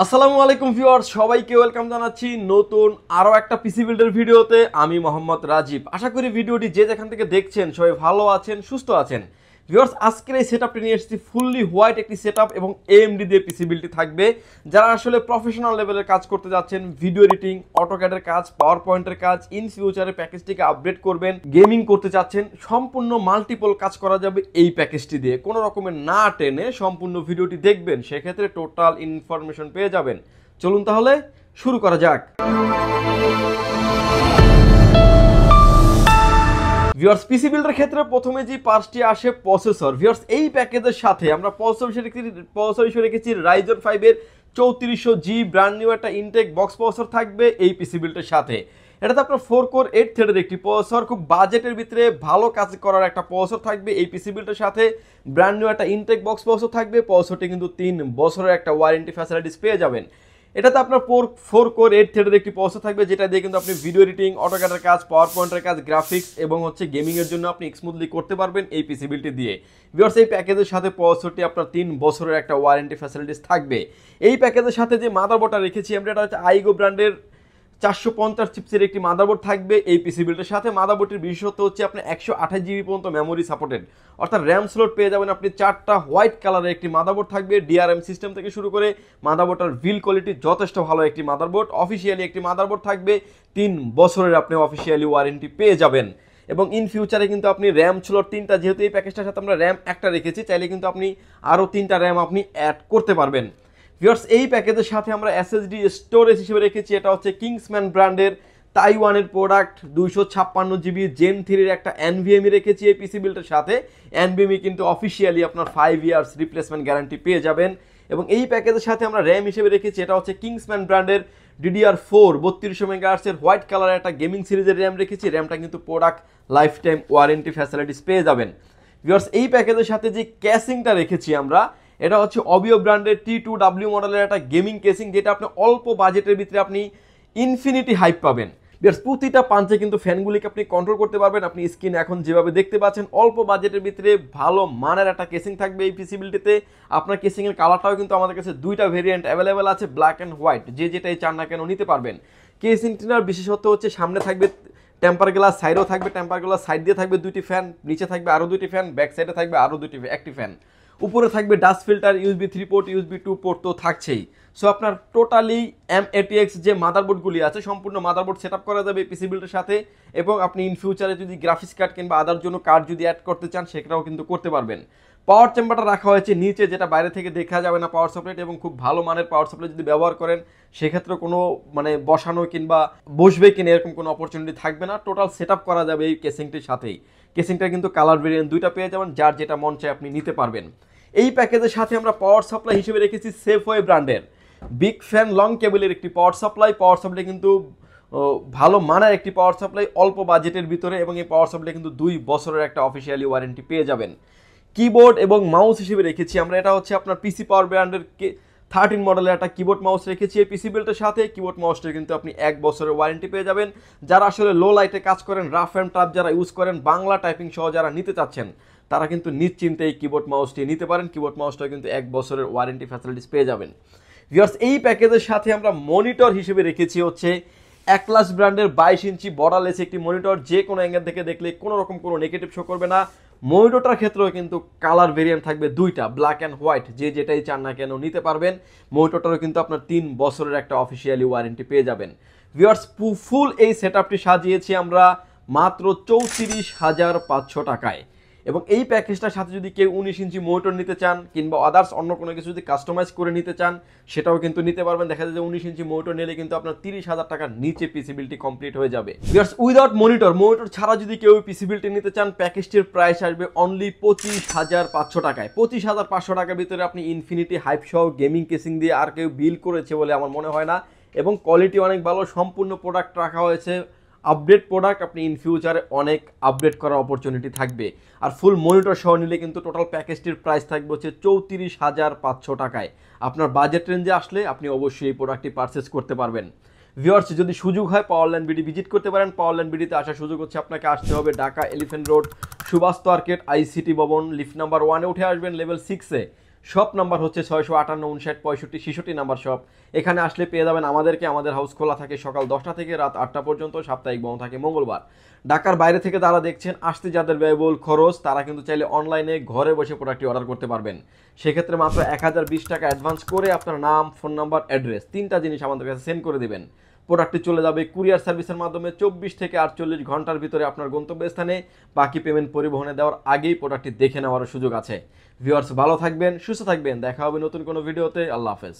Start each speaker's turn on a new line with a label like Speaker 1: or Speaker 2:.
Speaker 1: আসসালামু আলাইকুম ভিউয়ার্স, সবাইকে ওয়েলকাম জানাচ্ছি নতুন আরো একটা পিসি বিল্ডের ভিডিওতে। আমি মোহাম্মদ রাজীব। আশা করি ভিডিওটি যে যেখান থেকে দেখছেন সবাই ভালো আছেন, সুস্থ আছেন। ভিউয়ার্স, আজকের এই সেটআপটি নিয়ে এসেছি ফুললি হোয়াইট একটি সেটআপ এবং এএমডি দিয়ে পিসি বিল্ডটি থাকবে। যারা আসলে প্রফেশনাল লেভেলের কাজ করতে যাচ্ছেন, ভিডিও এডিটিং, অটোক্যাডের কাজ, পাওয়ার পয়েন্টের কাজ, ইন ফিউচারে প্যাকেজটিকে আপডেট করবেন, গেমিং করতে চাচ্ছেন, সম্পূর্ণ মাল্টিপল কাজ করা যাবে এই প্যাকেজটি দিয়ে। কোনো রকমের না টেনে সম্পূর্ণ ভিডিওটি দেখবেন, সেক্ষেত্রে টোটাল ইনফরমেশন পেয়ে যাবেন। চলুন তাহলে শুরু করা যাক। ভিউয়ার্স, পিসি বিল্ডের ক্ষেত্রে প্রথমে যে পার্টসটি আসে প্রসেসর। ভিউয়ার্স, এই প্যাকেজের সাথে আমরা প্রসেসর হিসেবে রেখেছি রাইজন 5 এর 3400G ব্র্যান্ড নিউ একটা ইনটেক বক্স প্রসেসর থাকবে এই পিসি বিল্ডের সাথে। এটাতে আপনার 4 কোর 8 থ্রেডের একটি প্রসেসর, খুব বাজেটের ভিতরে ভালো কাজ করার একটা প্রসেসর থাকবে এই পিসি বিল্ডের সাথে। ব্র্যান্ড নিউ একটা ইনটেক বক্স প্রসেসর থাকবে। প্রসেসরটি কিন্তু 3 বছরের একটা ওয়ারেন্টি ফ্যাসিলিটিস পেয়ে যাবেন। এটাতে আপনার 4 কোর 8 থ্রেডের একটি প্রসেসর থাকবে, যেটা দিয়ে কিন্তু আপনি ভিডিও এডিটিং, অটোক্যাডের কাজ, পাওয়ার পয়েন্টের কাজ, গ্রাফিক্স এবং গেমিং এর জন্য আপনি স্মুথলি করতে পারবেন এই পিসি বিল্ডটি দিয়ে। ভিউয়ার্স, এই প্যাকেজের সাথে প্রসেসরটি আপনার 3 বছরের একটা ওয়ারেন্টি ফ্যাসিলিটিস থাকবে। এই প্যাকেজের সাথে যে মাদারবোর্ডটা রেখেছি আমরা, এটা হচ্ছে আইগো ব্র্যান্ডের 450 চিপসের একটি মাদারবোর্ড থাকবে এই পিসি বিল্ডের সাথে। মাদারবোর্ডটির বিশেষত্ব হচ্ছে আপনি 128GB পর্যন্ত মেমোরি সাপোর্টেড, অর্থাৎ র্যাম স্লট পেয়ে যাবেন আপনি 4টা। হোয়াইট কালারের একটি মাদারবোর্ড থাকবে, ডিআরএম সিস্টেম থেকে শুরু করে মাদারবোর্ডটার বিল্ড কোয়ালিটি যথেষ্ট ভালো একটি মাদারবোর্ড। অফিসিয়ালি একটি মাদারবোর্ড থাকবে, 3 বছরের আপনি অফিসিয়ালি ওয়ারেন্টি পেয়ে যাবেন। এবং ইন ফিউচারে কিন্তু আপনি র্যাম স্লট 3টা, যেহেতু এই প্যাকেজটার সাথে আমরা র্যাম একটা রেখেছি, চাইলে কিন্তু আপনি আরও 3টা র্যাম আপনি অ্যাড করতে পারবেন। ভিউয়ার্স, এই প্যাকেজের সাথে আমরা এসএসডি স্টোরেজ হিসেবে রেখেছি, এটা হচ্ছে কিংসম্যান ব্র্যান্ডের তাইওয়ানের প্রোডাক্ট 256GB জেন 3 একটা এনভিএমই রেখেছি এই পিসি বিল্ডের সাথে। এনভিএমই কিন্তু অফিসিয়ালি আপনার 5 ইয়ার্স রিপ্লেসমেন্ট গ্যারান্টি পেয়ে যাবেন। এবং এই প্যাকেজের সাথে আমরা র্যাম হিসেবে রেখেছি, এটা হচ্ছে কিংসম্যান ব্র্যান্ডের DDR4 3200 মেগাহার্টজের হোয়াইট কালারের একটা গেমিং সিরিজের র্যাম রেখেছি। র্যামটা কিন্তু product life time warranty facilities পেয়ে যাবেন। ভিউয়ার্স, এই প্যাকেজের সাথে যে ক্যাসিংটা রেখেছি আমরা, এটা হচ্ছে অবিও ব্র্যান্ডের T2W মডেলের একটা গেমিং কেসিং, যেটা আপনি অল্প বাজেটের ভিতরে আপনি ইনফিনিটি হাইপ পাবেন। বিকজ প্রতিটা পাঞ্চে কিন্তু ফ্যানগুলিকে আপনি কন্ট্রোল করতে পারবেন। আপনি স্ক্রিন এখন যেভাবে দেখতে পাচ্ছেন, অল্প বাজেটের ভিতরে ভালো মানের একটা কেসিং থাকবে এই পিসিবিলিটিতে। আপনার কেসিংয়ের কালারটাও কিন্তু আমাদের কাছে 2টা ভেরিয়েন্ট অ্যাভেলেবেল আছে, ব্ল্যাক অ্যান্ড হোয়াইট, যে যেটাই চান না কেন নিতে পারবেন। কেসিংটির বিশেষত্ব হচ্ছে সামনে থাকবে টেম্পার গ্লাস, সাইডেও থাকবে টেম্পার গ্লাস, সাইড দিয়ে থাকবে 2টি ফ্যান, নিচে থাকবে আরও 2টি ফ্যান, ব্যাক সাইডে থাকবে আরও একটি ফ্যান, উপরে থাকবে dust filter, USB 3 port, USB 2 port তো থাকছেই। সো আপনার টোটালি M80X যে মাদারবোর্ডগুলি আছে, সম্পূর্ণ মাদারবোর্ড সেট আপ করা যাবে পিসি বিল্ডের সাথে। এবং আপনি ইন ফিউচারে যদি গ্রাফিক্স কার্ড কিংবা আদার জন্য কার্ড যদি অ্যাড করতে চান, সেটাও কিন্তু করতে পারবেন। পাওয়ার চেম্বারটা রাখা হয়েছে নিচে, যেটা বাইরে থেকে দেখা যাবে না পাওয়ার সাপ্লাই, এবং খুব ভালো মানের পাওয়ার সাপ্লাই যদি ব্যবহার করেন, সেক্ষেত্রে কোনো বসানো কিংবা বসবে কিনা এরকম কোনো অপরচুনিটি থাকবে না। টোটাল সেট আপ করা যাবে এই কেসিংটির সাথেই। কেসিংটা কিন্তু কালার ভেরিয়েন্ট 2টা পেয়ে যাবেন, যার যেটা মন চায় আপনি নিতে পারবেন। এই প্যাকেজের সাথে আমরা পাওয়ার সাপ্লাই হিসেবে রেখেছি সেফওয়ে ব্র্যান্ডের বিগ ফ্যান লং কেবলের একটি পাওয়ার সাপ্লাই। পাওয়ার সাপ্লাই কিন্তু ভালো মানের একটি পাওয়ার সাপ্লাই, অল্প বাজেটের ভিতরে, এবং এই পাওয়ার সাপ্লাই কিন্তু 2 বছরের একটা অফিসিয়ালি ওয়ারেন্টি পেয়ে যাবেন। কিবোর্ড এবং মাউস হিসেবে রেখেছি আমরা, এটা হচ্ছে আপনার পিসি পাওয়ার ব্র্যান্ডের 13 মডেলের একটা কিবোর্ড মাউস রেখেছি এই পিসি বিল্ডের সাথে। কিবোর্ড মাউসটা কিন্তু আপনি 1 বছরের ওয়ারেন্টি পেয়ে যাবেন। যারা আসলে লো লাইটে কাজ করেন, রাফ অ্যান্ড টাফ যারা ইউজ করেন, বাংলা টাইপিং সহ যারা নিতে চাচ্ছেন, তারা কিন্তু নিশ্চিন্তে এই কিবোর্ড মাউসটি নিতে পারেন। কিবোর্ড মাউসটা কিন্তু 1 বছরের ওয়ারেন্টি ফ্যাসিলিটিস পেয়ে যাবেন। ভিউয়ার্স, এই প্যাকেজের সাথে আমরা মনিটর হিসেবে রেখেছি হচ্ছে অ্যাটলাস ব্র্যান্ডের 22 ইঞ্চি বর্ডারলেস একটি মনিটর। যে কোনো অ্যাঙ্গেল থেকে দেখলে কোনো রকম কোনো নেগেটিভ শো করবে না। মনিটরটার ক্ষেত্রেও কিন্তু কালার ভেরিয়েন্ট থাকবে 2টা, ব্ল্যাক অ্যান্ড হোয়াইট, যে যেটাই চান না কেন নিতে পারবেন। মনিটরটারও কিন্তু আপনার 3 বছরের একটা অফিসিয়ালি ওয়ারেন্টি পেয়ে যাবেন। ভিউয়ার্স, ফুল এই সেটআপটি সাজিয়েছি আমরা মাত্র 34,500 টাকায়। এবং এই প্যাকেজটার সাথে যদি কেউ 19 ইঞ্চি মনিটর নিতে চান কিংবা আদার্স অন্য কোনো কিছু যদি কাস্টমাইজ করে নিতে চান, সেটাও কিন্তু নিতে পারবেন। দেখা যায় যে 19 ইঞ্চি মনিটর নিলে কিন্তু আপনার 30,000 টাকার নিচে পিসি বিল্ডটি কমপ্লিট হয়ে যাবে। ভিউয়ার্স, উইদাউট মনিটর ছাড়া যদি কেউ পিসি বিল্ডটি নিতে চান, প্যাকেজটির প্রাইস আসবে অনলি 25,500 টাকায়। 25,500 টাকার ভিতরে আপনি ইনফিনিটি হাইপ সহ গেমিং কেসিং দিয়ে আর কেউ বিল করেছে বলে আমার মনে হয় না। এবং কোয়ালিটি অনেক ভালো, সম্পূর্ণ প্রোডাক্ট রাখা হয়েছে আপডেট প্রোডাক্ট। আপনি ইন ফিউচারে অনেক আপডেট করার অপরচুনিটি থাকবে। আর ফুল মনিটর সহ নিলে কিন্তু টোটাল প্যাকেজটির প্রাইস থাকবে হচ্ছে 34,500 টাকায়। আপনার বাজেট রেঞ্জে আসলে আপনি অবশ্যই এই প্রোডাক্টটি পারচেস করতে পারবেন। ভিউয়ার্স, যদি সুযোগ হয় পাওয়ারল্যান্ড বিডি ভিজিট করতে পারেন। পাওয়ারল্যান্ড বিডিতে আসার সুযোগ হচ্ছে আপনাকে আসতে হবে Dhaka elephant road, Subhash market, ICT Bhaban, lift number 1-এ উঠে আসবেন লেভেল 6-এ। শপ নাম্বার হচ্ছে 658 59 65 66 নাম্বার শপ। এখানে আসলে পেয়ে যাবেন আমাদেরকে। আমাদের হাউস খোলা থাকে সকাল 10টা থেকে রাত 8টা পর্যন্ত, সাপ্তাহিক বন্ধ থাকে মঙ্গলবার। ঢাকার বাইরে থেকে যারা দেখছেন, আসতে যাদের ব্যয়বহুল খরচ, তারা কিন্তু চাইলে অনলাইনে ঘরে বসে প্রোডাক্টটি অর্ডার করতে পারবেন। সেক্ষেত্রে মাত্র 1020 টাকা অ্যাডভান্স করে আপনার নাম, ফোন নাম্বার, অ্যাড্রেস 3টা জিনিস আমাদের কাছে সেন্ড করে দেবেন। প্রোডাক্টটি চলে যাবে কুরিয়ার সার্ভিসের মাধ্যমে 24 থেকে 48 ঘন্টার ভিতরে আপনার গন্তব্যস্থানে। বাকি পেমেন্ট পরিবহনে দেওয়ার আগেই প্রোডাক্টটি দেখে নেওয়ার সুযোগ আছে। ভিউয়ার্স, ভালো থাকবেন, সুস্থ থাকবেন, দেখা হবে নতুন কোনো ভিডিওতে। আল্লাহ হাফেজ।